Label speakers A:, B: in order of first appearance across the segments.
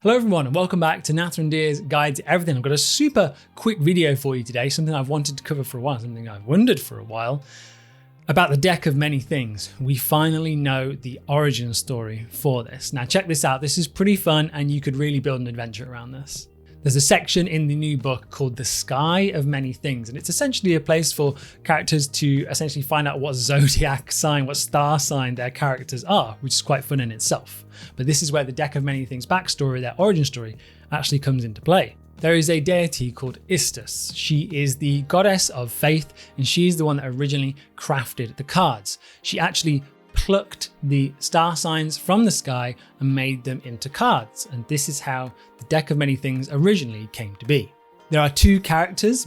A: Hello everyone and welcome back to Nathan Deer's Guide to Everything. I've got a super quick video for you today, something I've wanted to cover for a while, something I've wondered for a while, about the deck of many things. We finally know the origin story for this. Now check this out, this is pretty fun and you could really build an adventure around this. There's a section in the new book called The Sky of Many Things, and it's essentially a place for characters to essentially find out what zodiac sign, what star sign their characters are, which is quite fun in itself. But this is where the Deck of Many Things backstory, their origin story, actually comes into play. There is a deity called Istus. She is the goddess of faith, and she's the one that originally crafted the cards. She actually plucked the star signs from the sky and made them into cards. And this is how the Deck of Many Things originally came to be. There are two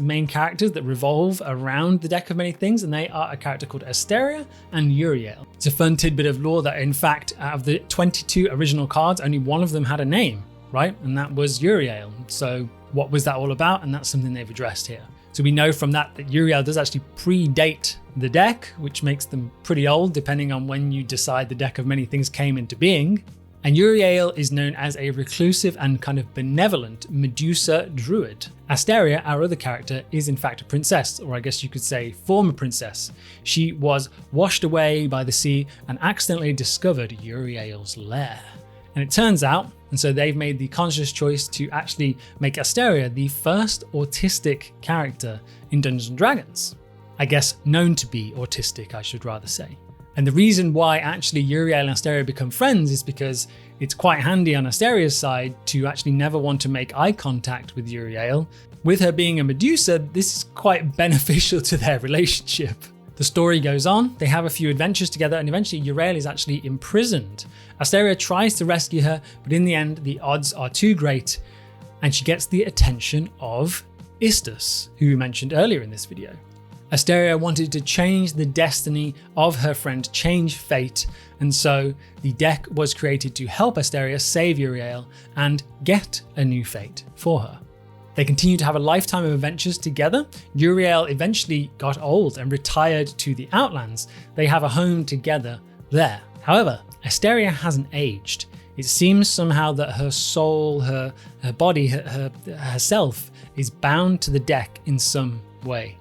A: main characters that revolve around the Deck of Many Things, and they are a character called Asteria and Uriel. It's a fun tidbit of lore that in fact, out of the 22 original cards, only one of them had a name, right? And that was Uriel. So what was that all about? And that's something they've addressed here. So we know from that Uriel does actually predate the deck, which makes them pretty old depending on when you decide the Deck of Many Things came into being. And Uriel is known as a reclusive and kind of benevolent Medusa druid. Asteria, our other character, is in fact a princess, or I guess you could say former princess. She was washed away by the sea and accidentally discovered Uriel's lair. And it turns out, and so they've made the conscious choice to actually make Asteria the first autistic character in Dungeons & Dragons. I guess known to be autistic, I should rather say. And the reason why actually Uriel and Asteria become friends is because it's quite handy on Asteria's side to actually never want to make eye contact with Uriel. With her being a Medusa, this is quite beneficial to their relationship. The story goes on, they have a few adventures together, and eventually Uriel is actually imprisoned. Asteria tries to rescue her, but in the end, the odds are too great, and she gets the attention of Istus, who we mentioned earlier in this video. Asteria wanted to change the destiny of her friend, change fate, and so the deck was created to help Asteria save Uriel and get a new fate for her. They continued to have a lifetime of adventures together. Uriel eventually got old and retired to the Outlands. They have a home together there. However, Asteria hasn't aged. It seems somehow that her soul, her body, herself is bound to the deck in some way.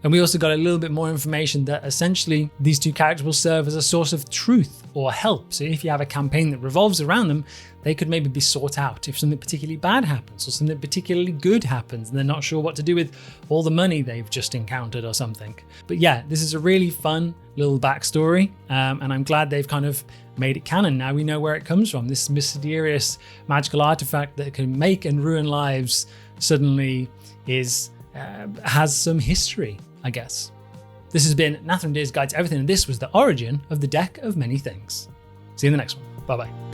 A: And we also got a little bit more information that essentially these two characters will serve as a source of truth or help. So if you have a campaign that revolves around them, they could maybe be sought out if something particularly bad happens or something particularly good happens and they're not sure what to do with all the money they've just encountered or something. But yeah, this is a really fun little backstory, and I'm glad they've kind of made it canon. Now we know where it comes from. This mysterious magical artifact that can make and ruin lives suddenly has some history, I guess. This has been Nathan Deer's Guide to Everything, and this was the origin of the Deck of Many Things. See you in the next one. Bye bye.